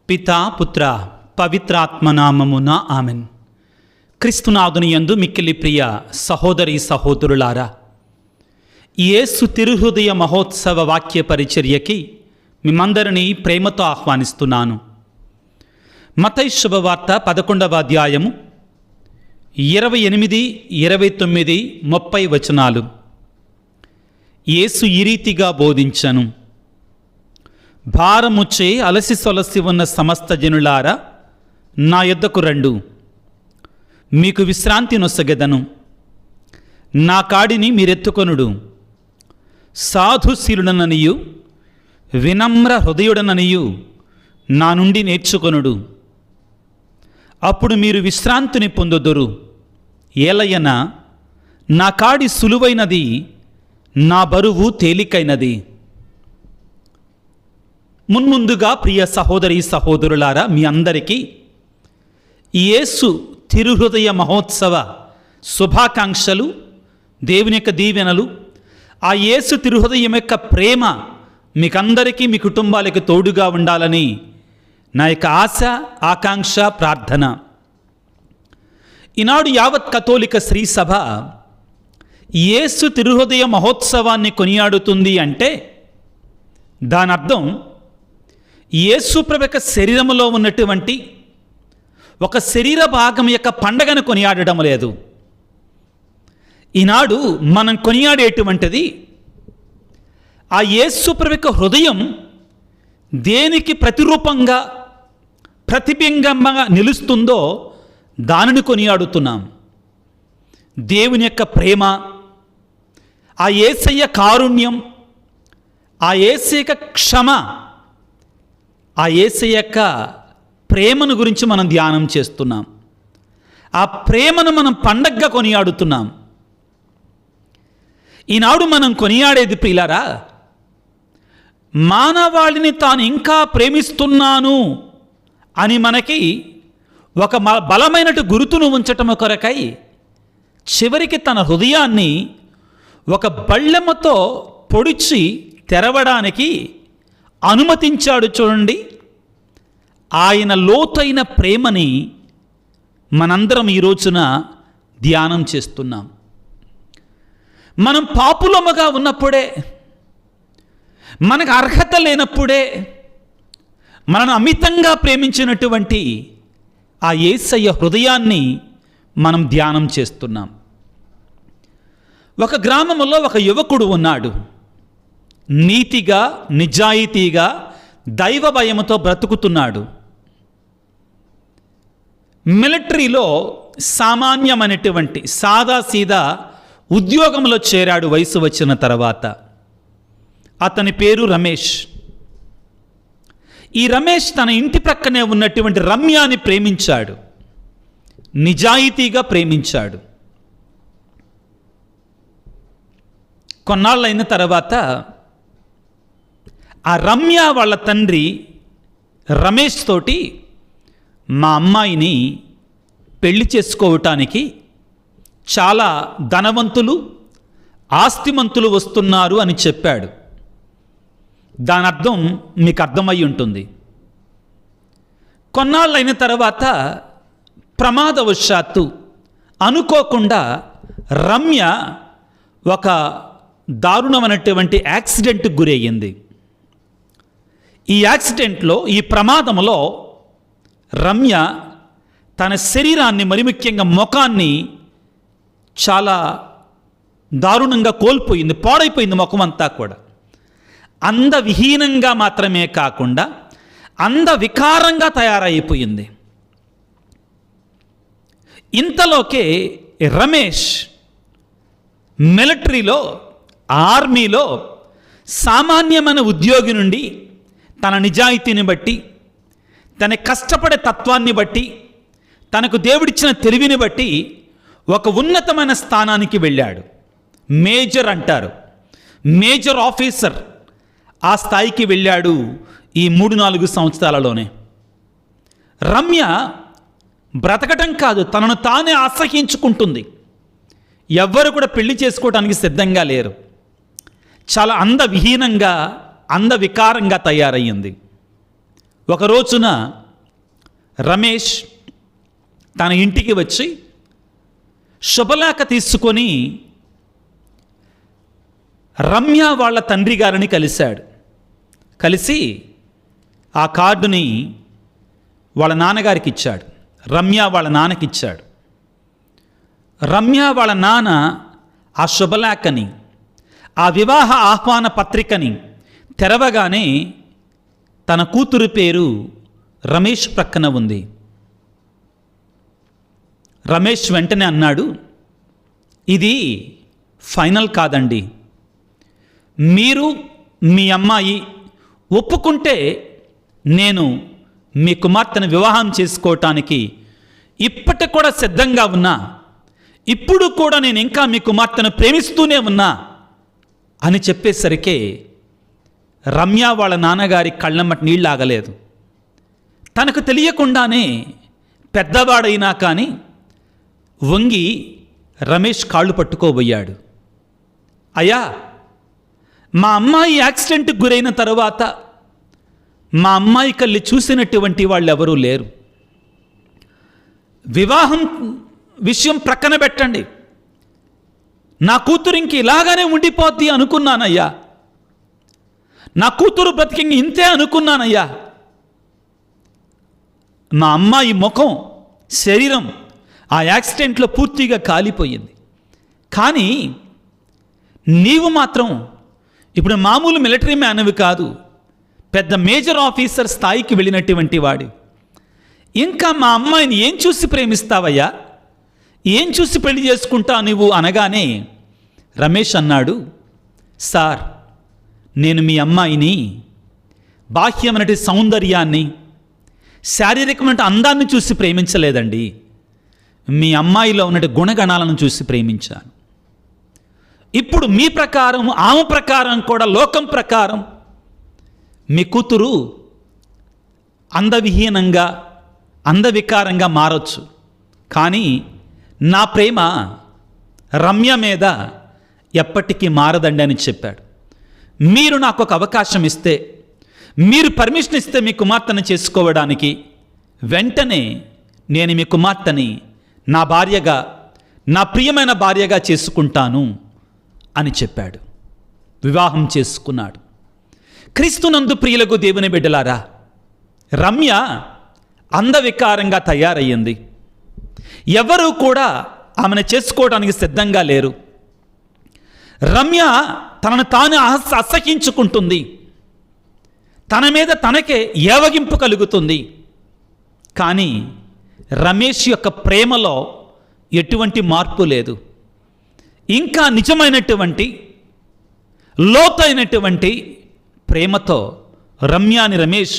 పితా పుత్ర పవిత్రాత్మనామమున ఆమెన్. క్రీస్తునాథుని యందు మిక్కిలి ప్రియ సహోదరి సహోదరులారా, యేసు తిరుహృదయ మహోత్సవ వాక్య పరిచర్యకి మిమ్మందరినీ ప్రేమతో ఆహ్వానిస్తున్నాను. మత్తయి శుభవార్త 11వ అధ్యాయము 28, 29, 30 వచనాలు. యేసు ఈ రీతిగా బోధించను: భారముచే అలసి సొలసి ఉన్న సమస్త జనులారా, నా యొద్దకు రండు, మీకు విశ్రాంతి నొసగెదను. నా కాడిని మీరెత్తుకొనుడు. సాధుశీలుడననియు వినమ్ర హృదయుడననియు నా నుండి నేర్చుకొనుడు. అప్పుడు మీరు విశ్రాంతిని పొందుదురు. ఏలయన నా కాడి సులువైనది, నా బరువు తేలికైనది. మున్ముందుగా ప్రియ సహోదరి సహోదరులారా, మీ అందరికీ యేసు తిరుహృదయ మహోత్సవ శుభాకాంక్షలు, దేవుని యొక్క దీవెనలు. ఆ యేసు తిరుహృదయం యొక్క ప్రేమ మీకందరికీ, మీ కుటుంబాలకు తోడుగా ఉండాలని నా యొక్క ఆశ, ఆకాంక్ష, ప్రార్థన. ఈనాడు యావత్ కథోలిక శ్రీ సభ యేసు తిరుహృదయ మహోత్సవాన్ని కొనియాడుతుంది అంటే దాని అర్థం యేసు ప్రభు యొక్క శరీరములో ఉన్నటువంటి ఒక శరీర భాగం యొక్క పండగను కొనియాడడం లేదు. ఈనాడు మనం కొనియాడేటువంటిది ఆ యేసు ప్రభు యొక్క హృదయం దేనికి ప్రతిరూపంగా, ప్రతిబింబంగా నిలుస్తుందో దానిని కొనియాడుతున్నాం. దేవుని యొక్క ప్రేమ, ఆ యేసయ్య కారుణ్యం, ఆ యేసయ్య యొక్క క్షమ, ఆ యేసయ్య యొక్క ప్రేమను గురించి మనం ధ్యానం చేస్తున్నాం. ఆ ప్రేమను మనం పండగగా కొనియాడుతున్నాం. ఈనాడు మనం కొనియాడేది ప్రియులారా, మానవాళిని తాను ఇంకా ప్రేమిస్తున్నాను అని మనకి ఒక బలమైనటు గుర్తును ఉంచటం కొరకై చివరికి తన హృదయాన్ని ఒక బళ్ళెమ్మతో పొడిచి తెరవడానికి అనుమతించాడు. చూడండి, ఆయన లోతైన ప్రేమని మనందరం ఈ రోజున ధ్యానం చేస్తున్నాం. మనం పాపులముగా ఉన్నప్పుడే, మనకు అర్హత లేనప్పుడే మనను అమితంగా ప్రేమించినటువంటి ఆ యేసయ్య హృదయాన్ని మనం ధ్యానం చేస్తున్నాం. ఒక గ్రామంలో ఒక యువకుడు ఉన్నాడు. నీతిగా, నిజాయితీగా, దైవ భయముతో బ్రతుకుతున్నాడు. మిలిటరీలో సామాన్యమైనటువంటి సాదాసీదా ఉద్యోగంలో చేరాడు వయసు వచ్చిన తర్వాత. అతని పేరు రమేష్. ఈ రమేష్ తన ఇంటి ప్రక్కనే ఉన్నటువంటి రమ్యాని ప్రేమించాడు, నిజాయితీగా ప్రేమించాడు. కొన్నాళ్ళైన తర్వాత ఆ రమ్య వాళ్ళ తండ్రి రమేష్ తోటి, మా అమ్మాయిని పెళ్లి చేసుకోవటానికి చాలా ధనవంతులు, ఆస్తిమంతులు వస్తున్నారు అని చెప్పాడు. దాని అర్థం మీకు అర్థమై ఉంటుంది. కొన్నాళ్ళైన తర్వాత ప్రమాదవశాత్తు అనుకోకుండా రమ్య ఒక దారుణమైనటువంటి యాక్సిడెంట్కి గురయ్యింది. ఈ యాక్సిడెంట్లో, ఈ ప్రమాదంలో రమ్య తన శరీరాన్ని, మరి ముఖ్యంగా ముఖాన్ని చాలా దారుణంగా కోల్పోయింది, పాడైపోయింది ముఖం అంతా కూడా. అందవిహీనంగా మాత్రమే కాకుండా అందవికారంగా తయారైపోయింది. ఇంతలోకే రమేష్ మిలిటరీలో, ఆర్మీలో సామాన్యమైన ఉద్యోగి నుండి తన నిజాయితీని బట్టి, తన కష్టపడే తత్వాన్ని బట్టి, తనకు దేవుడిచ్చిన తెలివిని బట్టి ఒక ఉన్నతమైన స్థానానికి వెళ్ళాడు. మేజర్ అంటారు, మేజర్ ఆఫీసర్. ఆ స్థాయికి వెళ్ళాడు ఈ 3-4 సంవత్సరాలలోనే. రమ్య బ్రతకటం కాదు, తనను తానే అసహ్యించుకుంటుంది. ఎవ్వరు కూడా పెళ్లి చేసుకోవడానికి సిద్ధంగా లేరు. చాలా అందవిహీనంగా, అందవికారంగా తయారయ్యింది. ఒక రోజున రమేష్ తన ఇంటికి వచ్చి శుభలేఖ తీసుకొని రమ్య వాళ్ళ తండ్రి గారిని కలిసి ఆ కార్డుని వాళ్ళ నాన్నగారికి ఇచ్చాడు. రమ్య వాళ్ళ నాన్నకి ఇచ్చాడు. రమ్య వాళ్ళ నాన్న ఆ శుభలేఖని, ఆ వివాహ ఆహ్వాన పత్రికని తెరవగానే తన కూతురు పేరు రమేష్ ప్రక్కన ఉంది. రమేష్ వెంటనే అన్నాడు, ఇది ఫైనల్ కాదండి, మీరు మీ అమ్మాయి ఒప్పుకుంటే నేను మీ కుమార్తెను వివాహం చేసుకోవటానికి ఇప్పటికి కూడా సిద్ధంగా ఉన్నా, ఇప్పుడు కూడా నేను ఇంకా మీ కుమార్తెను ప్రేమిస్తూనే ఉన్నా అని చెప్పేసరికి రమ్య వాళ్ళ నాన్నగారి కళ్ళమ్మటి నీళ్ళు ఆగలేదు. తనకు తెలియకుండానే పెద్దవాడైనా కానీ వంగి రమేష్ కాళ్ళు పట్టుకోబోయాడు. అయ్యా, మా అమ్మాయి యాక్సిడెంట్కి గురైన తరువాత మా అమ్మాయి కళ్ళి చూసినటువంటి వాళ్ళు ఎవరూ లేరు. వివాహం విషయం ప్రక్కన పెట్టండి, నా కూతురు ఇంక ఇలాగానే ఉండిపోద్ది అనుకున్నానయ్యా, నా కూతురు బ్రతికింగ్ ఇంతే అనుకున్నానయ్యా. మా అమ్మాయి ముఖం, శరీరం ఆ యాక్సిడెంట్లో పూర్తిగా కాలిపోయింది. కానీ నీవు మాత్రం ఇప్పుడు మామూలు మిలిటరీ మ్యాన్వి కాదు, పెద్ద మేజర్ ఆఫీసర్ స్థాయికి వెళ్ళినటువంటి వాడు. ఇంకా మా అమ్మాయిని ఏం చూసి ప్రేమిస్తావయ్యా, ఏం చూసి పెళ్లి చేసుకుంటా నువ్వు అనగానే రమేష్ అన్నాడు, సార్, నేను మీ అమ్మాయిని బాహ్యమైనటి సౌందర్యాన్ని, శారీరకమైన అందాన్ని చూసి ప్రేమించలేదండి, మీ అమ్మాయిలో ఉన్నటి గుణగణాలను చూసి ప్రేమించాను. ఇప్పుడు మీ ప్రకారం, ఆమె ప్రకారం కూడా, లోకం ప్రకారం మీ కూతురు అందవిహీనంగా, అందవికారంగా మారచ్చు, కానీ నా ప్రేమ రమ్య మీద ఎప్పటికీ మారదండి అని చెప్పాడు. మీరు నాకు ఒక అవకాశం ఇస్తే, మీరు పర్మిషన్ ఇస్తే మీ కుమార్తెను చేసుకోవడానికి వెంటనే నేను మీ కుమార్తెని నా భార్యగా, నా ప్రియమైన భార్యగా చేసుకుంటాను అని చెప్పాడు. వివాహం చేసుకున్నాడు. క్రీస్తునందు ప్రియులకు దేవుని బిడ్డలారా, రమ్య అందవికారంగా తయారయ్యింది. ఎవరూ కూడా ఆమెను చేసుకోవడానికి సిద్ధంగా లేరు. రమ్య తనను తాను అసహించుకుంటుంది, తన మీద తనకే ఏవగింపు కలుగుతుంది. కానీ రమేష్ యొక్క ప్రేమలో ఎటువంటి మార్పు లేదు. ఇంకా నిజమైనటువంటి, లోతైనటువంటి ప్రేమతో రమ్యాని రమేష్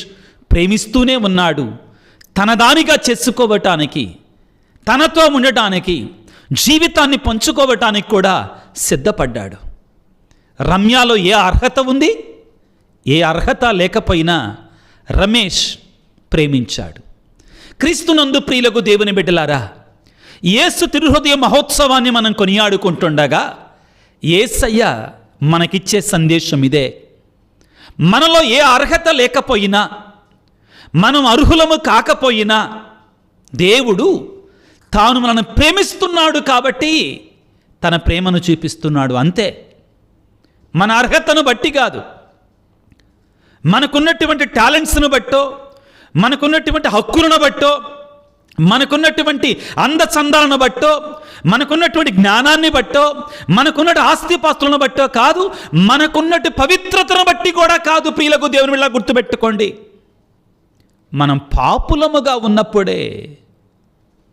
ప్రేమిస్తూనే ఉన్నాడు. తనదానిగా చేసుకోవటానికి, తనతో ఉండటానికి, జీవితాన్ని పంచుకోవటానికి కూడా సిద్ధపడ్డాడు. రమ్యలో ఏ అర్హత ఉంది? ఏ అర్హత లేకపోయినా రమేష్ ప్రేమించాడు. క్రీస్తునందు ప్రియులకు దేవుని బిడ్డలారా, యేసు తిరుహృదయ మహోత్సవాన్ని మనం కొనియాడుకుంటుండగా యేసయ్య మనకిచ్చే సందేశం ఇదే. మనలో ఏ అర్హత లేకపోయినా, మనం అర్హులము కాకపోయినా, దేవుడు తాను మనల్ని ప్రేమిస్తున్నాడు కాబట్టి తన ప్రేమను చూపిస్తున్నాడు, అంతే. మన అర్హతను బట్టి కాదు, మనకున్నటువంటి టాలెంట్స్ను బట్టో, మనకున్నటువంటి హక్కులను బట్టో, మనకున్నటువంటి అందచందాలను బట్టో, మనకున్నటువంటి జ్ఞానాన్ని బట్టో, మనకున్న ఆస్తిపాస్తులను బట్టో కాదు, మనకున్నట్టు పవిత్రతను బట్టి కూడా కాదు. ప్రియులకు దేవుని వల్ల గుర్తుపెట్టుకోండి, మనం పాపులముగా ఉన్నప్పుడే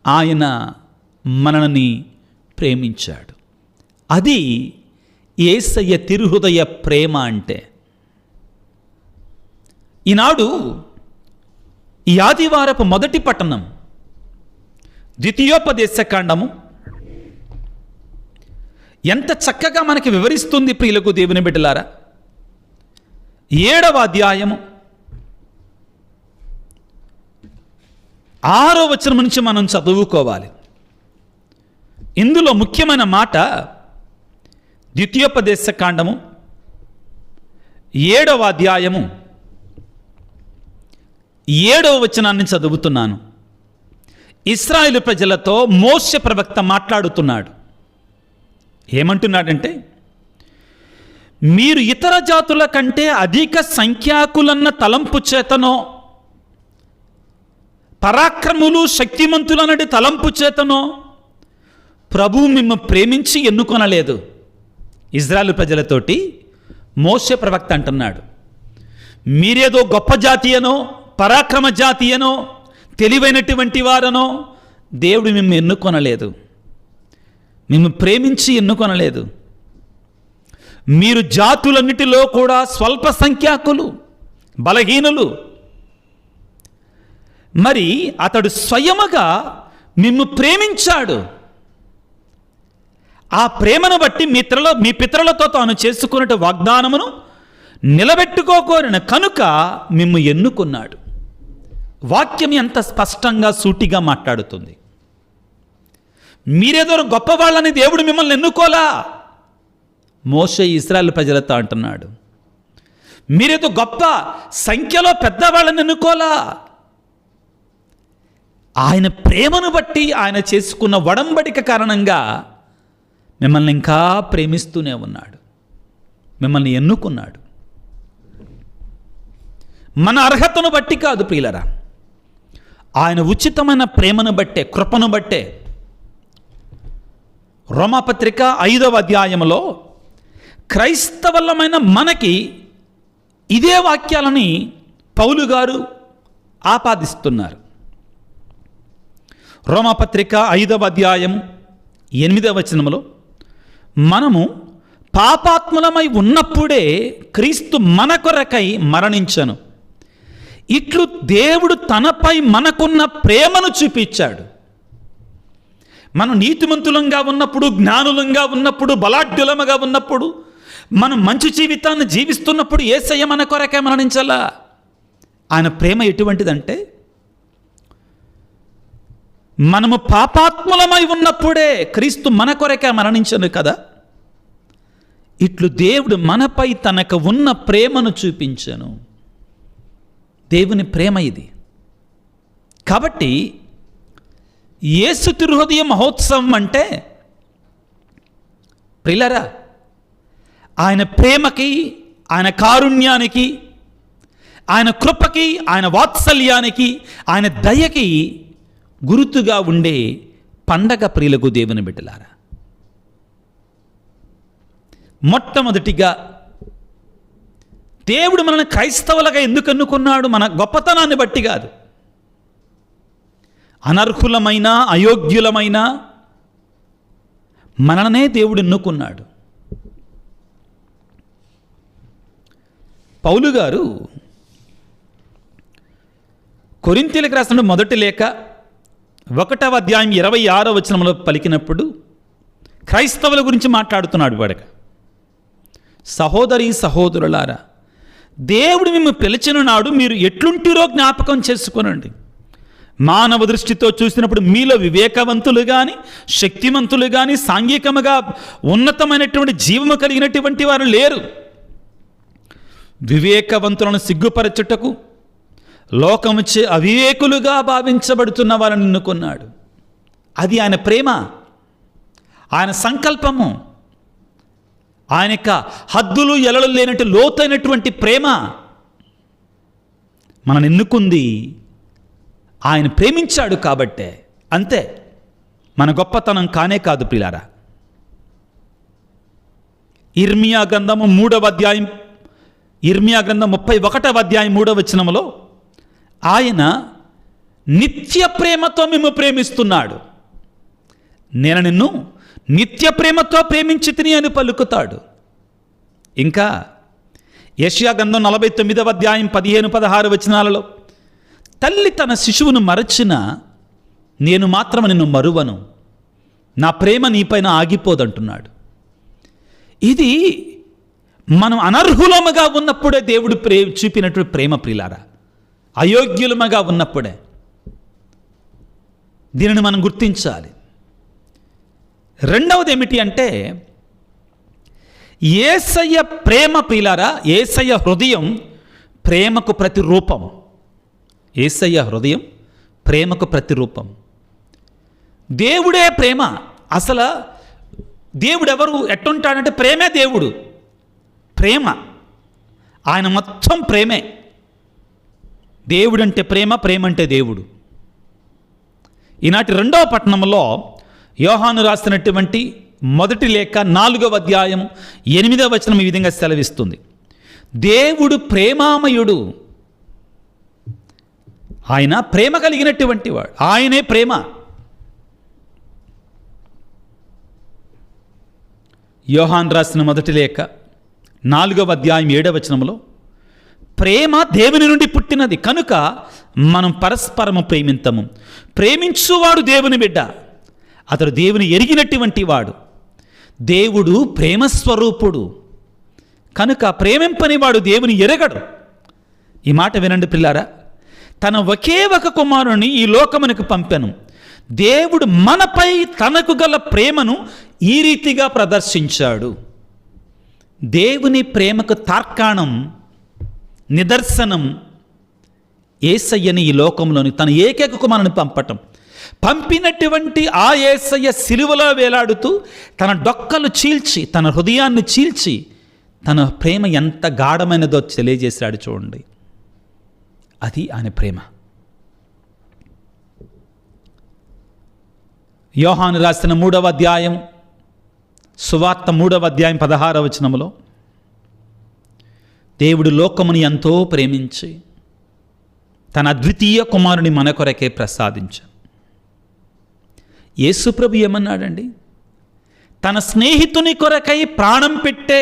ఆయన మనల్ని ప్రేమించాడు. అది యేసయ్య తిరుహృదయ ప్రేమ అంటే. ఈనాడు ఈ ఆదివారపు మొదటి పట్టణం ద్వితీయోపదేశకాండము ఎంత చక్కగా మనకి వివరిస్తుంది ప్రియులకు దేవుని బిడ్డలారా. 7వ అధ్యాయము 6వ వచనం నుంచి మనం చదువుకోవాలి. ఇందులో ముఖ్యమైన మాట ద్వితీయోపదేశకాండము 7వ అధ్యాయము 7వ వచనాన్ని చదువుతున్నాను. ఇశ్రాయేలు ప్రజలతో మోషే ప్రవక్త మాట్లాడుతున్నాడు. ఏమంటున్నాడంటే, మీరు ఇతర జాతుల కంటే అధిక సంఖ్యాకులన్న తలంపు చేతనో, పరాక్రములు శక్తిమంతులన్నటి తలంపు చేతనో ప్రభువు మిమ్ము ప్రేమించి ఎన్నుకొనలేదు. ఇశ్రాయేలు ప్రజలతోటి మోషే ప్రవక్త అంటున్నాడు, మీరేదో గొప్ప జాతి అనో, పరాక్రమ జాతి అనో, తెలివైనటువంటి వారనో దేవుడు మిమ్ము ఎన్నుకొనలేదు, మిమ్ము ప్రేమించి ఎన్నుకొనలేదు. మీరు జాతులన్నిటిలో కూడా స్వల్ప సంఖ్యాకులు, బలహీనులు. మరి అతడు స్వయముగా మిమ్ము ప్రేమించాడు. ఆ ప్రేమను బట్టి మీ పితరులతో తాను చేసుకున్న వాగ్దానమును నిలబెట్టుకోకోరిన కనుక మిమ్ము ఎన్నుకున్నాడు. వాక్యం ఎంత స్పష్టంగా సూటిగా మాట్లాడుతుంది. మీరేదో గొప్పవాళ్ళని దేవుడు మిమ్మల్ని ఎన్నుకోలా. మోషే ఇశ్రాయేలు ప్రజలతో అంటున్నాడు, మీరేదో గొప్ప సంఖ్యలో పెద్దవాళ్ళని ఎన్నుకోలా. ఆయన ప్రేమను బట్టి, ఆయన చేసుకున్న ఒడంబడిక కారణంగా మిమ్మల్ని ఇంకా ప్రేమిస్తూనే ఉన్నాడు, మిమ్మల్ని ఎన్నుకున్నాడు. మన అర్హతను బట్టి కాదు ప్రియులరా, ఆయన ఉచితమైన ప్రేమను బట్టే, కృపను బట్టే. రోమాపత్రిక 5వ అధ్యాయంలో క్రైస్తవులమైన మనకి ఇదే వాక్యాలని పౌలు గారు ఆపాదిస్తున్నారు. రోమాపత్రిక 5వ అధ్యాయం 8వ వచనంలో, మనము పాపాత్ములమై ఉన్నప్పుడే క్రీస్తు మన కొరకై మరణించెను, ఇట్లు దేవుడు తనపై మనకున్న ప్రేమను చూపించాడు. మనం నీతిమంతులంగా ఉన్నప్పుడు, జ్ఞానులంగా ఉన్నప్పుడు, బలాఢ్యులముగా ఉన్నప్పుడు, మనం మంచి జీవితాన్ని జీవిస్తున్నప్పుడు యేసయ్య మన కొరకే మరణించాలా. ఆయన ప్రేమ ఎటువంటిదంటే, మనము పాపాత్ములమై ఉన్నప్పుడే క్రీస్తు మన కొరకే మరణించను కదా, ఇట్లు దేవుడు మనపై తనకు ఉన్న ప్రేమను చూపించను. దేవుని ప్రేమ ఇది. కాబట్టి యేసు తిరుహృదయ మహోత్సవం అంటే ప్రియులారా, ఆయన ప్రేమకి, ఆయన కారుణ్యానికి, ఆయన కృపకి, ఆయన వాత్సల్యానికి, ఆయన దయకి గుర్తుగా ఉండే పండగ ప్రియులకు దేవుని బిడ్డలారా. మొట్టమొదటిగా దేవుడు మనల్ని క్రైస్తవులుగా ఎందుకు ఎన్నుకున్నాడు? మన గొప్పతనాన్ని బట్టి కాదు. అనర్హులమైన, అయోగ్యులమైన మనల్నే దేవుడు ఎన్నుకున్నాడు. పౌలు గారు కొరింథీయులకు రాసిన మొదటి లేఖ 1వ అధ్యాయం 26వ వచనంలో పలికినప్పుడు క్రైస్తవుల గురించి మాట్లాడుతున్నాడు. వాడక, సహోదరి సహోదరులారా, దేవుడు మిమ్మల్ని పిలిచిన నాడు మీరు ఎట్లుంటిరో జ్ఞాపకం చేసుకొనండి. మానవ దృష్టితో చూసినప్పుడు మీలో వివేకవంతులు కానీ, శక్తిమంతులు కానీ, సాంఘికముగా ఉన్నతమైనటువంటి జీవము కలిగినటువంటి వారు లేరు. వివేకవంతులను సిగ్గుపరచుటకు లోకముచే అవివేకులుగా భావించబడుతున్న వారిని ఎన్నుకున్నాడు. అది ఆయన ప్రేమ, ఆయన సంకల్పము, ఆయన యొక్క హద్దులు ఎలలు లేనట్టు లోతైనటువంటి ప్రేమ. మనల్ని ఎన్నుకుంది ఆయన ప్రేమించాడు కాబట్టే. అంతే, మన గొప్పతనం కానే కాదు ప్రియులారా. ఇర్మియా గ్రంథం 31వ అధ్యాయం 3వ వచనములో ఆయన నిత్య ప్రేమతో మేము ప్రేమిస్తున్నాడు. నేను నిన్ను నిత్య ప్రేమతో ప్రేమించి తిని అని పలుకుతాడు. ఇంకా యెషయా గ్రంథం 49వ అధ్యాయం 15-16 వచనాలలో, తల్లి తన శిశువును మరచిన నేను మాత్రం నిన్ను మరువను, నా ప్రేమ నీపైన ఆగిపోదంటున్నాడు. ఇది మనం అనర్హులముగా ఉన్నప్పుడే దేవుడు చూపినటువంటి ప్రేమ ప్రియులారా, అయోగ్యులముగా ఉన్నప్పుడే. దీనిని మనం గుర్తించాలి. రెండవది ఏమిటి అంటే, యేసయ్య ప్రేమ ప్రియులారా, యేసయ్య హృదయం ప్రేమకు ప్రతిరూపం. యేసయ్య హృదయం ప్రేమకు ప్రతిరూపం. దేవుడే ప్రేమ. అసలు దేవుడెవరు ఎట్టుంటాడంటే ప్రేమే దేవుడు. ప్రేమ, ఆయన మొత్తం ప్రేమే. దేవుడంటే ప్రేమ, ప్రేమ అంటే దేవుడు. ఈనాటి 2వ పట్టణంలో యోహాను రాసినటువంటి మొదటి లేఖ 4వ అధ్యాయం 8వ వచనం ఈ విధంగా సెలవిస్తుంది. దేవుడు ప్రేమామయుడు, ఆయన ప్రేమ కలిగినటువంటి వాడు, ఆయనే ప్రేమ. యోహాను రాసిన మొదటి లేఖ 4వ అధ్యాయం 7వ వచనంలో ప్రేమ దేవుని నుండి పుట్టినది కనుక మనం పరస్పరము ప్రేమింతము. ప్రేమించువాడు దేవుని బిడ్డ, అతడు దేవుని ఎరిగినటువంటి వాడు. దేవుడు ప్రేమస్వరూపుడు కనుక ప్రేమింపని వాడు దేవుని ఎరగడు. ఈ మాట వినండి పిల్లారా. తన ఒకే ఒక కుమారుని ఈ లోకమునకు పంపెను. దేవుడు మనపై తనకు గల ప్రేమను ఈ రీతిగా ప్రదర్శించాడు. దేవుని ప్రేమకు తార్కాణం, నిదర్శనం యేసయ్యని ఈ లోకంలోని తన ఏకైక కుమారుని పంపటం. పంపినటువంటి ఆ యేసయ్య సిలువలో వేలాడుతూ తన డొక్కలు చీల్చి, తన హృదయాన్ని చీల్చి, తన ప్రేమ ఎంత గాఢమైనదో తెలియజేశాడు. చూడండి, అది ఆయన ప్రేమ. యోహాను రాసిన 3వ అధ్యాయం, సువార్త 3వ అధ్యాయం 16వ వచనంలో దేవుడు లోకముని ఎంతో ప్రేమించి తన అద్వితీయ కుమారుని మన కొరకే ప్రసాదించాడు. యేసుప్రభు ఏమన్నాడండి? తన స్నేహితుని కొరకై ప్రాణం పెట్టే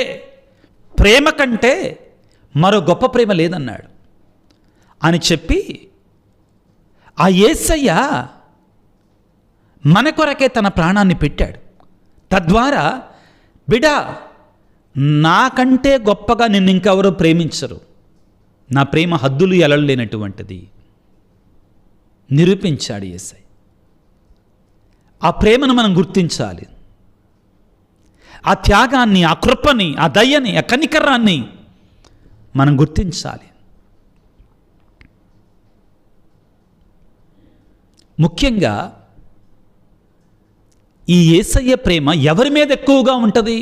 ప్రేమ కంటే మరో గొప్ప ప్రేమ లేదన్నాడు అని చెప్పి, ఆ యేసయ్య మన కొరకే తన ప్రాణాన్ని పెట్టాడు. తద్వారా బిడా, నాకంటే గొప్పగా నిన్ను ఇంకెవరో ప్రేమించరు, నా ప్రేమ హద్దులు ఎలలేనటువంటిది నిరూపించాడు యేసయ్య. ఆ ప్రేమను మనం గుర్తించాలి. ఆ త్యాగాన్ని, ఆ కృపని, ఆ దయని, ఆ కనికరాన్ని మనం గుర్తించాలి. ముఖ్యంగా ఈ యేసయ్య ప్రేమ ఎవరి మీద ఎక్కువగా ఉంటుంది?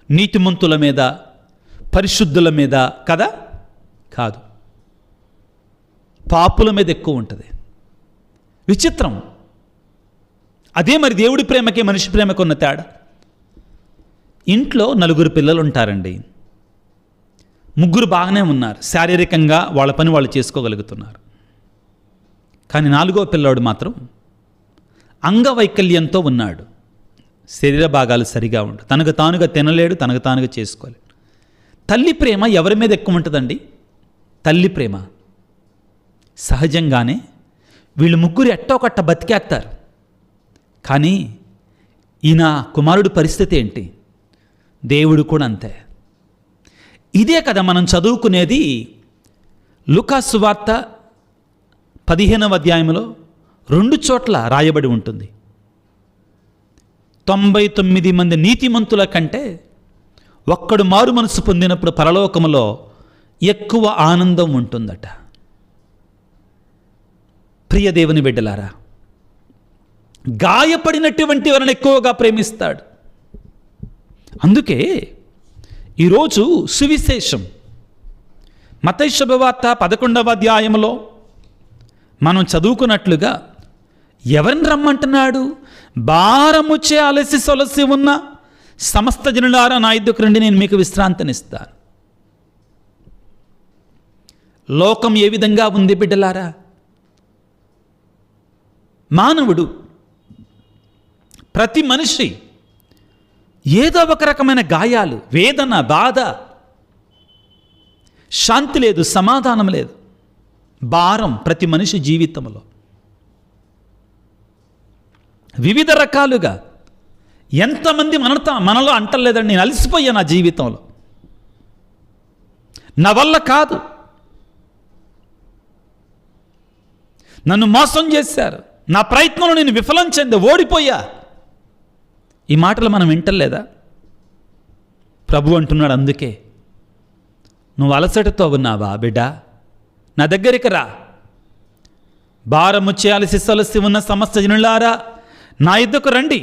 నీతిమంతుల మీద, పరిశుద్ధుల మీద కదా? కాదు, పాపుల మీద ఎక్కువ ఉంటుంది. విచిత్రం. అదే మరి దేవుడి ప్రేమకి మనిషి ప్రేమకు ఉన్న తేడా. ఇంట్లో 4 పిల్లలు ఉంటారండి. 3 బాగానే ఉన్నారు, శారీరకంగా వాళ్ళ పని వాళ్ళు చేసుకోగలుగుతున్నారు. కానీ 4వ పిల్లాడు మాత్రం అంగవైకల్యంతో ఉన్నాడు. శరీర భాగాలు సరిగా ఉండవు, తనకు తానుగా తినలేడు, తనకు తానుగా చేసుకోలేడు. తల్లి ప్రేమ ఎవరి మీద ఎక్కువ ఉంటుందండి? తల్లి ప్రేమ. సహజంగానే వీళ్ళు 3 ఎట్టోకట్ట బతికేస్తారు. కానీ ఈయన కుమారుడి పరిస్థితి ఏంటి? దేవుడు కూడా అంతే. ఇదే కదా మనం చదువుకునేది లూకాసు వార్త 15వ అధ్యాయంలో 2 చోట్ల రాయబడి ఉంటుంది. 99 మంది నీతిమంతుల కంటే ఒక్కడు మారు మనసు పొందినప్పుడు పరలోకములో ఎక్కువ ఆనందం ఉంటుందట. ప్రియ దేవుని బిడ్డలారా, గాయపడినటువంటి వారిని ఎక్కువగా ప్రేమిస్తాడు. అందుకే ఈరోజు సువిశేషం మత్తయి శుభవార్త 11వ అధ్యాయంలో మనం చదువుకున్నట్లుగా ఎవరిని రమ్మంటున్నాడు? భారముచే అలసి సొలసి ఉన్న సమస్త జనులారా నా యొద్దకు రండి, నేను మీకు విశ్రాంతినిస్తాను. లోకం ఏ విధంగా ఉంది బిడ్డలారా? మానవుడు, ప్రతి మనిషి ఏదో ఒక రకమైన గాయాలు, వేదన, బాధ, శాంతి లేదు, సమాధానం లేదు, భారం ప్రతి మనిషి జీవితంలో వివిధ రకాలుగా. ఎంతమంది మనలో అంటలేదండి, నేను అలసిపోయా నా జీవితంలో, నా వల్ల కాదు, నన్ను మోసం చేశారు, నా ప్రయత్నంలో నేను విఫలం చెంది ఓడిపోయా. ఈ మాటలు మనం వింటలేదా? ప్రభు అంటున్నాడు, అందుకే నువ్వు అలసటతో ఉన్నావా బిడ్డ, నా దగ్గరికి రా, భారము చేయాల్సి సొలసి ఉన్న సమస్త జనులారా నా యొద్దకు రండి,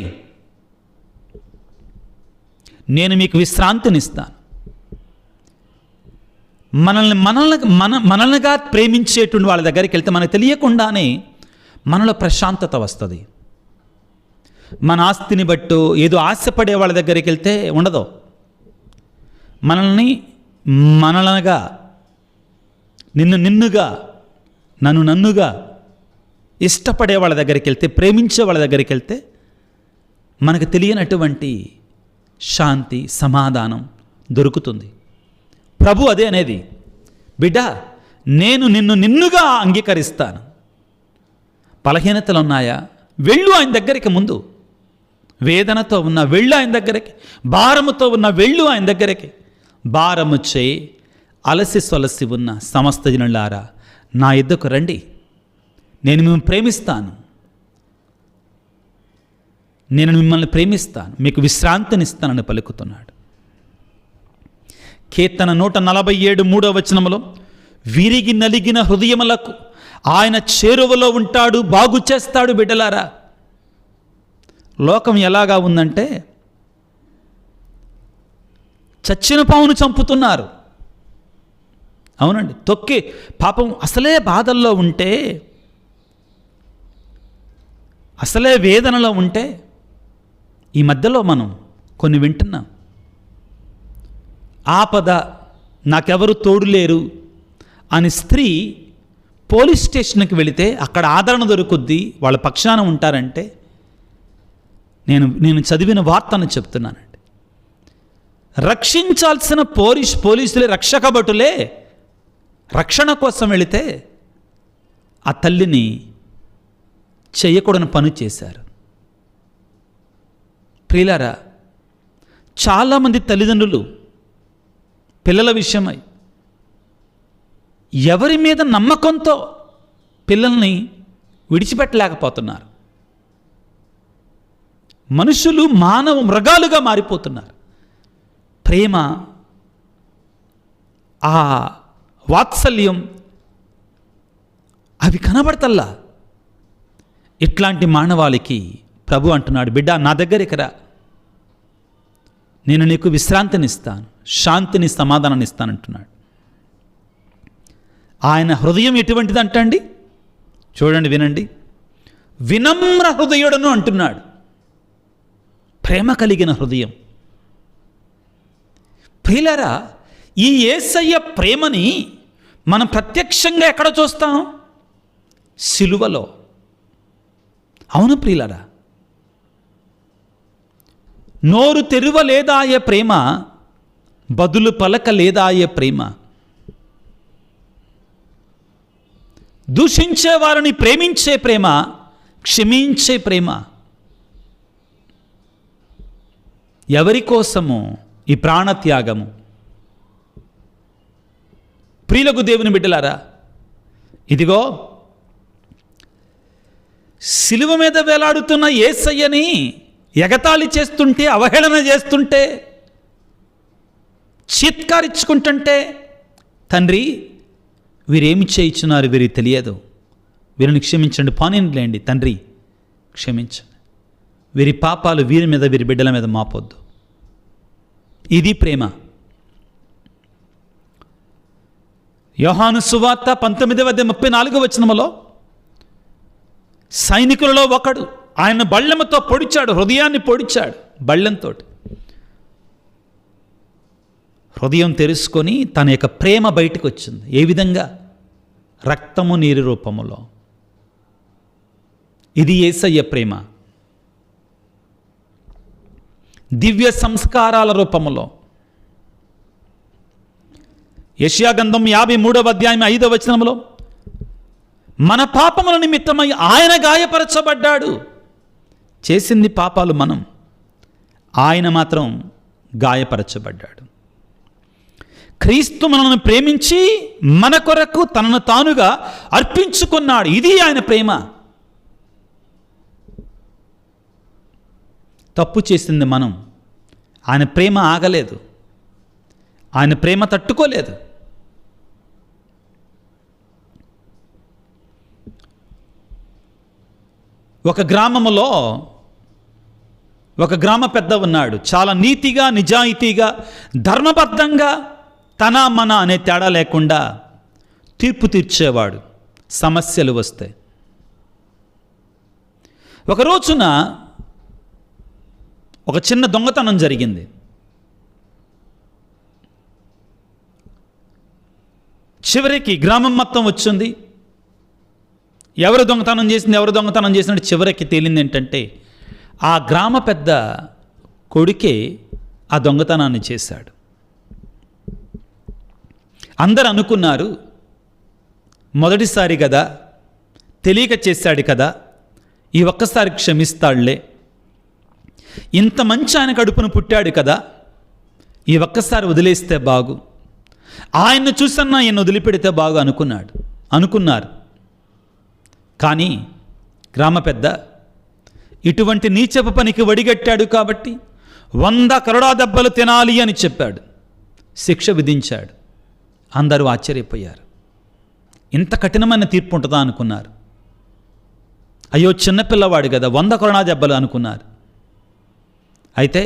నేను మీకు విశ్రాంతినిస్తాను. మనల్నిగా ప్రేమించేటువంటి వాళ్ళ దగ్గరికి వెళ్తే మనకు తెలియకుండానే మనలో ప్రశాంతత వస్తుంది. మన ఆస్తిని బట్టు ఏదో ఆశపడే వాళ్ళ దగ్గరికి వెళ్తే ఉండదు. మనల్నిగా నిన్నుగా నన్నుగా ఇష్టపడే వాళ్ళ దగ్గరికి వెళ్తే, ప్రేమించే వాళ్ళ దగ్గరికి వెళ్తే మనకు తెలియనటువంటి శాంతి, సమాధానం దొరుకుతుంది. ప్రభు అదే అనేది, బిడ్డ నేను నిన్నుగా అంగీకరిస్తాను. బలహీనతలు ఉన్నాయా? వెళ్ళు ఆయన దగ్గరికి. ముందు వేదనతో ఉన్న వెళ్ళు ఆయన దగ్గరికి, భారముతో ఉన్న వెళ్ళు ఆయన దగ్గరికి. భారము చేయి అలసి సొలసి ఉన్న సమస్త జనులారా నా యొద్దకు రండి, నేను మిమ్మల్ని ప్రేమిస్తాను, నేను మిమ్మల్ని ప్రేమిస్తాను, మీకు విశ్రాంతినిస్తానని పలుకుతున్నాడు. కీర్తన 147 3వ వచనములో, విరిగి నలిగిన హృదయములకు ఆయన చేరువలో ఉంటాడు, బాగు చేస్తాడు. బిడ్డలారా, లోకం ఎలాగా ఉందంటే చచ్చిన పావును చంపుతున్నారు. అవునండి, తొక్కి పాపం అసలే బాధల్లో ఉంటే, అసలే వేదనలో ఉంటే, ఈ మధ్యలో మనం కొన్ని వింటున్నాం. ఆపద, నాకెవరు తోడు లేరు అని స్త్రీ పోలీస్ స్టేషన్కి వెళితే అక్కడ ఆదరణ దొరుకుద్ది, వాళ్ళ పక్షాన ఉంటారంటే నేను చదివిన వార్తను చెప్తున్నానండి. రక్షించాల్సిన పోలీసులే, రక్షక భటులే రక్షణ కోసం వెళితే ఆ తల్లిని చేయకూడని పని చేశారు. ప్రియులారా, చాలామంది తల్లిదండ్రులు పిల్లల విషయమై ఎవరి మీద నమ్మకంతో పిల్లల్ని విడిచిపెట్టలేకపోతున్నారు. మనుషులు మృగాలుగా మారిపోతున్నారు. ప్రేమ, ఆ వాత్సల్యం అవి కనబడతల్లా. ఇట్లాంటి మానవాళికి ప్రభు అంటున్నాడు, బిడ్డ నా దగ్గరికి రా, నేను నీకు విశ్రాంతినిస్తాను, శాంతిని, సమాధానాన్ని ఇస్తానంటున్నాడు. ఆయన హృదయం ఎటువంటిదంటండి? చూడండి, వినండి. వినమ్ర హృదయుడను అంటున్నాడు. ప్రేమ కలిగిన హృదయం. ప్రియులారా, ఈ యేసయ్య ప్రేమని మనం ప్రత్యక్షంగా ఎక్కడ చూస్తాం? సిలువలో. అవును ప్రియులారా, నోరు తెరువలేదాయే ప్రేమ, బదులు పలకలేదాయే ప్రేమ. దూషించే వారిని ప్రేమించే ప్రేమ, క్షమించే ప్రేమ. ఎవరి కోసము ఈ ప్రాణత్యాగము? ప్రియులకు దేవుని బిడ్డలారా, ఇదిగో సిలువ మీద వేలాడుతున్న యేసయ్యని ఎగతాళి చేస్తుంటే, అవహేళన చేస్తుంటే, చీత్కారించుకుంటుంటే, తండ్రి వీరేమి చేయించున్నారు, వీరికి తెలియదు, వీరిని క్షమించండి, పానీయండి తండ్రి, క్షమించండి, వీరి పాపాలు వీరి మీద, వీరి బిడ్డల మీద మాపొద్దు. ఇది ప్రేమ. యోహాను సువార్త 19:34 వచనములో సైనికులలో ఒకడు ఆయన బళ్ళెంతో పొడిచాడు, హృదయాన్ని పొడిచాడు బళ్ళెంతో. హృదయం తెరుచుకొని తన యొక్క ప్రేమ బయటకు వచ్చింది. ఏ విధంగా? రక్తము నీరు రూపములో. ఇది యేసయ్య ప్రేమ. దివ్య సంస్కారాల రూపములో. యెషయా గ్రంథం 53:5 వచనములో, మన పాపముల నిమిత్తమై ఆయన గాయపరచబడ్డాడు. చేసింది పాపాలు మనం, ఆయన మాత్రం గాయపరచబడ్డాడు. క్రీస్తు మనల్ని ప్రేమించి మన కొరకు తనను తానుగా అర్పించుకున్నాడు. ఇది ఆయన ప్రేమ. తప్పు చేసింది మనం, ఆయన ప్రేమ ఆగలేదు, ఆయన ప్రేమ తట్టుకోలేదు. ఒక గ్రామములో ఒక గ్రామ పెద్ద ఉన్నాడు. చాలా నీతిగా, నిజాయితీగా, ధర్మబద్ధంగా, తన మన అనే తేడా లేకుండా తీర్పు తీర్చేవాడు సమస్యలు వస్తే. ఒక రోజున ఒక చిన్న దొంగతనం జరిగింది. చివరికి గ్రామం మొత్తం వచ్చింది. ఎవరు దొంగతనం చేసినట్టు చివరికి తేలింది ఏంటంటే ఆ గ్రామ పెద్ద కొడుకే ఆ దొంగతనాన్ని చేశాడు. అందరు అనుకున్నారు, మొదటిసారి కదా, తెలియక చేశాడు కదా, ఈ ఒక్కసారి క్షమిస్తాడులే, ఇంత మంచి ఆయన కడుపును పుట్టాడు కదా, ఈ ఒక్కసారి వదిలేస్తే బాగు, ఆయన్ను చూసన్నా ఈయన వదిలిపెడితే బాగు అనుకున్నారు. కానీ గ్రామ పెద్ద ఇటువంటి నీచపు పనికి వడిగట్టాడు కాబట్టి 100 కరోడా దెబ్బలు తినాలి అని చెప్పాడు. శిక్ష విధించాడు. అందరూ ఆశ్చర్యపోయారు. ఇంత కఠినమైన తీర్పు ఉంటుందా అనుకున్నారు. అయ్యో చిన్నపిల్లవాడు కదా, 100 కరోడా దెబ్బలు అనుకున్నారు. అయితే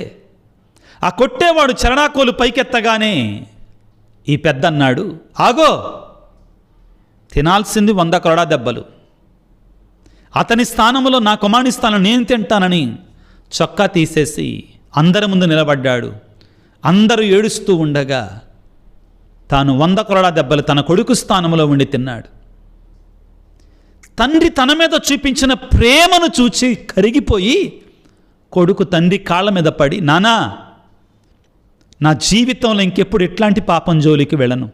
ఆ కొట్టేవాడు చరణాకోలు పైకెత్తగానే ఈ పెద్ద అన్నాడు, ఆగో, తినాల్సింది 100 కరోడా దెబ్బలు, అతని స్థానంలో నా కుమారుని స్థానం నేను తింటానని చొక్కా తీసేసి అందరి ముందు నిలబడ్డాడు. అందరూ ఏడుస్తూ ఉండగా తాను 100 కరోడా దెబ్బలు తన కొడుకు స్థానంలో ఉండి తిన్నాడు. తండ్రి తన మీద చూపించిన ప్రేమను చూచి కరిగిపోయి కొడుకు తండ్రి కాళ్ళ మీద పడి, నానా, నా జీవితంలో ఇంకెప్పుడు ఎట్లాంటి పాపం జోలికి వెళ్ళను,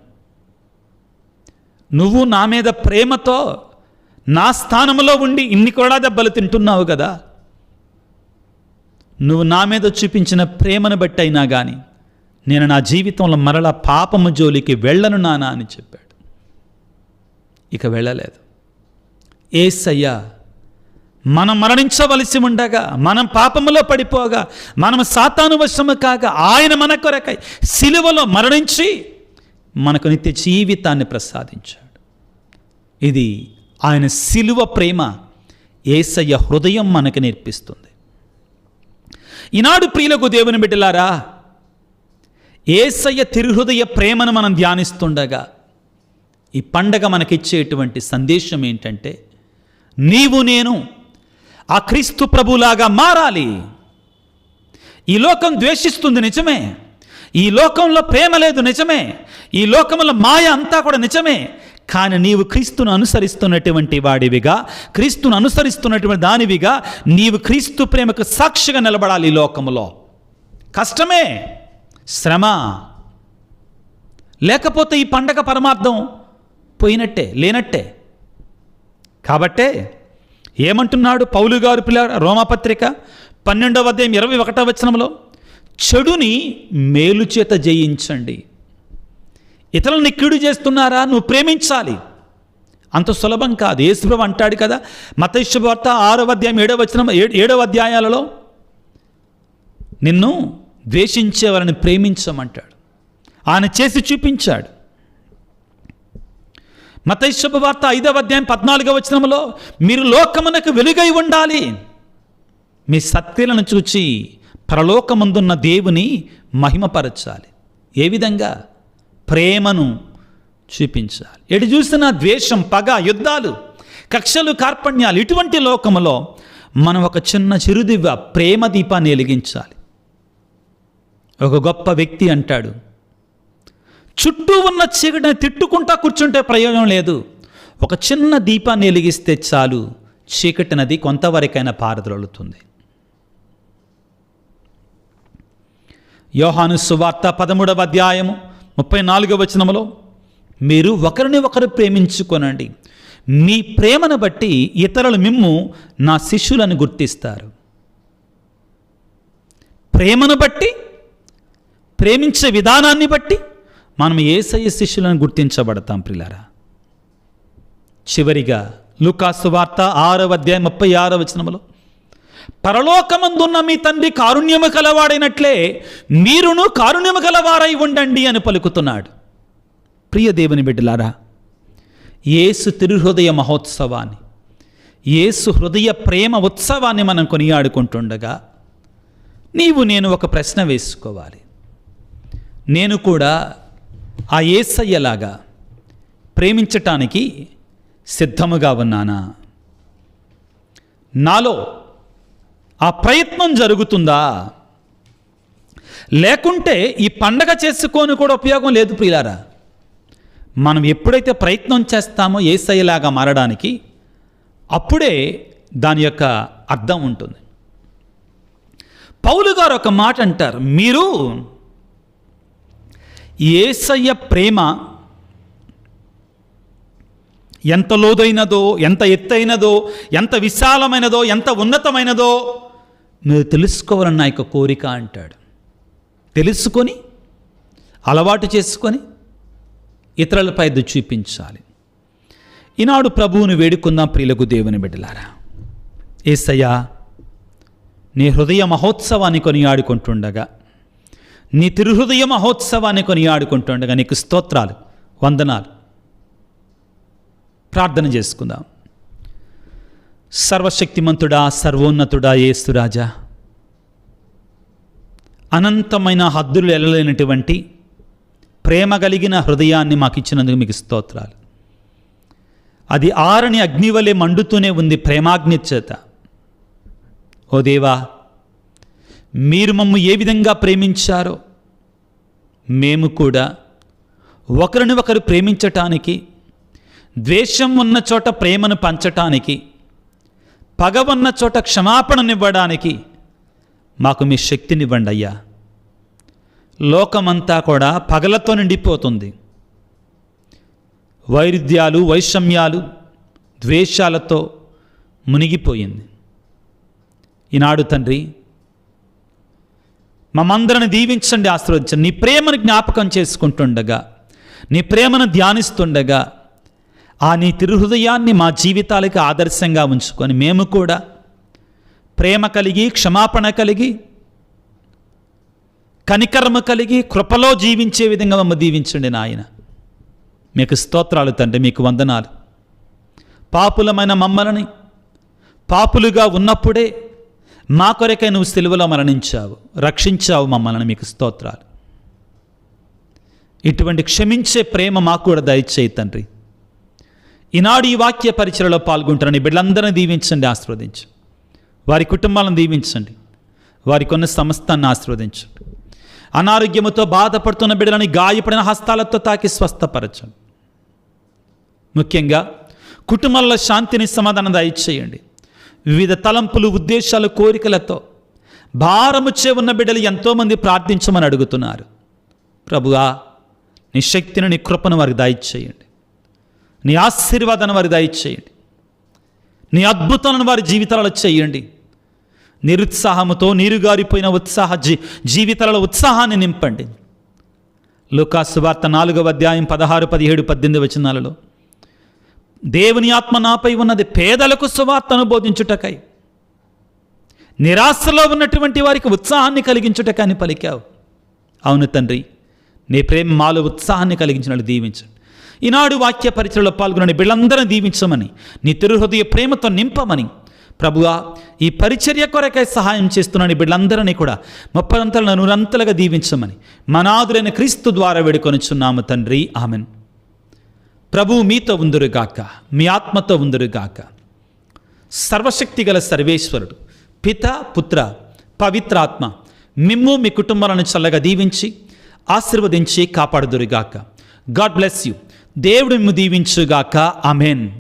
నువ్వు నా మీద ప్రేమతో నా స్థానంలో ఉండి ఇన్ని కరోడా దెబ్బలు తింటున్నావు కదా, నువ్వు నా మీద చూపించిన ప్రేమను బట్టి అయినా కానీ నేను నా జీవితంలో మరలా పాపము జోలికి వెళ్ళను నానా అని చెప్పాడు. ఇక వెళ్ళలేదు. యేసయ్య మనం మరణించవలసి ఉండగా, మనం పాపములో పడిపోగా, మనం సాతాను వశము కాగా ఆయన మన కొరకై సిలువలో మరణించి మనకు నిత్య జీవితాన్ని ప్రసాదించాడు. ఇది ఆయన సిలువ ప్రేమ యేసయ్య హృదయం మనకు నేర్పిస్తుంది. ఈనాడు ప్రియులకు దేవుని బిడ్డలారా, యేసయ్య తిరుహృదయ ప్రేమను మనం ధ్యానిస్తుండగా ఈ పండగ మనకిచ్చేటువంటి సందేశం ఏంటంటే, నీవు నేను ఆ క్రీస్తు ప్రభులాగా మారాలి. ఈ లోకం ద్వేషిస్తుంది నిజమే, ఈ లోకంలో ప్రేమ లేదు నిజమే, ఈ లోకంలో మాయ అంతా కూడా నిజమే. కానీ నీవు క్రీస్తును అనుసరిస్తున్నటువంటి వాడివిగా, క్రీస్తును అనుసరిస్తున్నటువంటి దానివిగా నీవు క్రీస్తు ప్రేమకు సాక్షిగా నిలబడాలి. ఈ లోకములో కష్టమే, శ్రమ, లేకపోతే ఈ పండగ పరమార్థం పోయినట్టే, లేనట్టే. కాబట్టే ఏమంటున్నాడు పౌలు గారు రోమాపత్రిక 12వ అధ్యాయం 21వ వచనంలో, చెడుని మేలు చేత జయించండి. ఇతరులను కీడు చేస్తున్నారా, నువ్వు ప్రేమించాలి. అంత సులభం కాదు. యేసుప్రభువు అంటాడు కదా, మత్తయి శుభవార్త 6వ అధ్యాయం 7వ వచనం 7వ అధ్యాయాలలో, నిన్ను ద్వేషించేవారిని ప్రేమించమంటాడు. ఆయన చేసి చూపించాడు. మత్తయి శుభవార్త 5వ అధ్యాయం 14వ వచనంలో, మీరు లోకమునకు వెలుగై ఉండాలి, మీ సత్క్రియలను చూచి పరలోకమందున్న దేవుని మహిమపరచాలి. ఏ విధంగా? ప్రేమను చూపించాలి. ఎటు చూసినా ద్వేషం, పగ, యుద్ధాలు, కక్షలు, కార్పణ్యాలు, ఇటువంటి లోకములో మనం ఒక చిన్న చిరుదివ్వ ప్రేమ దీపాన్ని వెలిగించాలి. ఒక గొప్ప వ్యక్తి అంటాడు, చుట్టూ ఉన్న చీకటిని తిట్టుకుంటా కూర్చుంటే ప్రయోజనం లేదు, ఒక చిన్న దీపాన్ని వెలిగిస్తే చాలు, చీకటి నది కొంతవరకైనా పారద్రోలుతుంది. యోహాను సువార్త 13వ అధ్యాయము 34వ వచనములో, మీరు ఒకరిని ఒకరు ప్రేమించుకొనండి, మీ ప్రేమను బట్టి ఇతరులు మిమ్ము నా శిష్యులను గుర్తిస్తారు. ప్రేమను బట్టి, ప్రేమించే విధానాన్ని బట్టి మనం యేసయ్య శిష్యులను గుర్తించబడతాం. ప్రియులారా, చివరిగా లూకా సువార్త 6వ అధ్యాయం 36వ వచనములో, పరలోకమందున్న మీ తండ్రి కారుణ్యము కలవాడైనట్లే మీరును కారుణ్యము కలవారై ఉండండి అని పలుకుతున్నాడు. ప్రియ దేవుని బిడ్డలారా, యేసు తిరుహృదయ మహోత్సవాన్ని, యేసు హృదయ ప్రేమ ఉత్సవాన్ని మనం కొనియాడుకుంటుండగా నీవు నేను ఒక ప్రశ్న వేసుకోవాలి. నేను కూడా ఆ యేసయ్యలాగా ప్రేమించటానికి సిద్ధముగా ఉన్నానా? నాలో ఆ ప్రయత్నం జరుగుతుందా? లేకుంటే ఈ పండగ చేసుకొని కూడా ఉపయోగం లేదు ప్రియులారా. మనం ఎప్పుడైతే ప్రయత్నం చేస్తామో యేసయ్యలాగా మారడానికి, అప్పుడే దాని యొక్క అర్థం ఉంటుంది. పౌలు గారు ఒక మాట అంటారు, మీరు యేసయ్య ప్రేమ ఎంత లోదైనదో, ఎంత ఎత్తైనదో, ఎంత విశాలమైనదో, ఎంత ఉన్నతమైనదో మీరు తెలుసుకోవాలన్న యొక్క కోరిక అంటాడు. తెలుసుకొని అలవాటు చేసుకొని ఇతరులపై అది చూపించాలి. ఈనాడు ప్రభువుని వేడుకుందాం ప్రియులకు దేవుని బిడ్డలారా. యేసయ్యా, నీ హృదయ మహోత్సవాన్ని కొనియాడుకుంటుండగా, నీ తిరుహృదయ మహోత్సవాన్ని కొనియాడుకుంటుండగా నీకు స్తోత్రాలు, వందనాలు. ప్రార్థన చేసుకుందాం. సర్వశక్తిమంతుడా, సర్వోన్నతుడా యేసురాజా, అనంతమైన హద్దులు ఎల్లలేనటువంటి ప్రేమ కలిగిన హృదయాన్ని మాకు ఇచ్చినందుకు మీకు స్తోత్రాలు. అది ఆరని అగ్నివలే మండుతూనే ఉంది ప్రేమాగ్ని చేత. ఓ దేవా, మీరు మమ్ము ఏ విధంగా ప్రేమించారో మేము కూడా ఒకరిని ఒకరు ప్రేమించటానికి, ద్వేషం ఉన్న చోట ప్రేమను పంచటానికి, పగ ఉన్న చోట క్షమాపణనివ్వడానికి మాకు మీ శక్తినివ్వండి అయ్యా. లోకమంతా కూడా పగలతో నిండిపోతుంది. వైరుధ్యాలు, వైషమ్యాలు, ద్వేషాలతో మునిగిపోయింది. ఈనాడు తండ్రి, మమ్మందరిని దీవించండి, ఆశీర్వదించండి. నీ ప్రేమను జ్ఞాపకం చేసుకుంటుండగా, నీ ప్రేమను ధ్యానిస్తుండగా, ఆ నీ తిరుహృదయాన్ని మా జీవితాలకు ఆదర్శంగా ఉంచుకొని మేము కూడా ప్రేమ కలిగి, క్షమాపణ కలిగి, కనికరము కలిగి, కృపలో జీవించే విధంగా మమ్మల్ని దీవించండి నాయన. మీకు స్తోత్రాలు తండ్రి, మీకు వందనాలు. పాపులమైన మమ్మల్ని, పాపులుగా ఉన్నప్పుడే మా కొరకై నువ్వు సిలువలో మరణించావు, రక్షించావు మమ్మల్ని. మీకు స్తోత్రాలు. ఇటువంటి క్షమించే ప్రేమ మాకు కూడా దయచేయి తండ్రి. ఈనాడు ఈ వాక్య పరిచయలో పాల్గొంటున్న బిడ్డలందరినీ దీవించండి, ఆశీర్వదించు. వారి కుటుంబాలను దీవించండి, వారికి ఉన్న సమస్తాన్ని ఆశీర్వదించండి. అనారోగ్యముతో బాధపడుతున్న బిడ్డలని గాయపడిన హస్తాలతో తాకి స్వస్థపరచండి. ముఖ్యంగా కుటుంబాల్లో శాంతిని, సమాధానం దయచేయండి. వివిధ తలంపులు, ఉద్దేశాలు, కోరికలతో భారముచ్చే ఉన్న బిడ్డలు ఎంతోమంది ప్రార్థించమని అడుగుతున్నారు. ప్రభువా, నీ శక్తిని, నీ కృపను వారికి దయచేయండి. నీ ఆశీర్వాదాన్ని వారికి దయచేయండి. నీ అద్భుతాలను వారి జీవితాలలో చేయండి. నిరుత్సాహముతో నీరుగారిపోయిన జీవితాలలో ఉత్సాహాన్ని నింపండి. లూకాసు సువార్త 4వ అధ్యాయం 16, 17, 18 వచనాలలో దేవుని ఆత్మ నాపై ఉన్నది పేదలకు సువార్తను బోధించుటకై, నిరాశలో ఉన్నటువంటి వారికి ఉత్సాహాన్ని కలిగించుటకై అని పలికావు. అవును తండ్రి, నీ ప్రేమ మాలో ఉత్సాహాన్ని కలిగించినట్లు దీవించండి. ఈనాడు వాక్య పరిచయలో పాల్గొనని బిడ్డలందరినీ దీవించమని, నీ తిరుహృదయ ప్రేమతో నింపమని, ప్రభువా, ఈ పరిచర్య కొరకై సహాయం చేస్తున్నాను బిడ్డలందరినీ కూడా 30 అంతలుగా 100 అంతలుగా దీవించమని మనాదులైన క్రీస్తు ద్వారా వేడుకొనుచున్నాము తండ్రి, ఆమెన్. ప్రభువు మీతో ఉందురుగాక, మీ ఆత్మతో ఉందురుగాక. సర్వశక్తి గల సర్వేశ్వరుడు పిత, పుత్ర, పవిత్రాత్మ మిమ్ము మీ కుటుంబాలను చల్లగా దీవించి ఆశీర్వదించి కాపాడుదురుగాక. God bless you. దేవుడు మిమ్ము దీవించుగాక. ఆమెన్.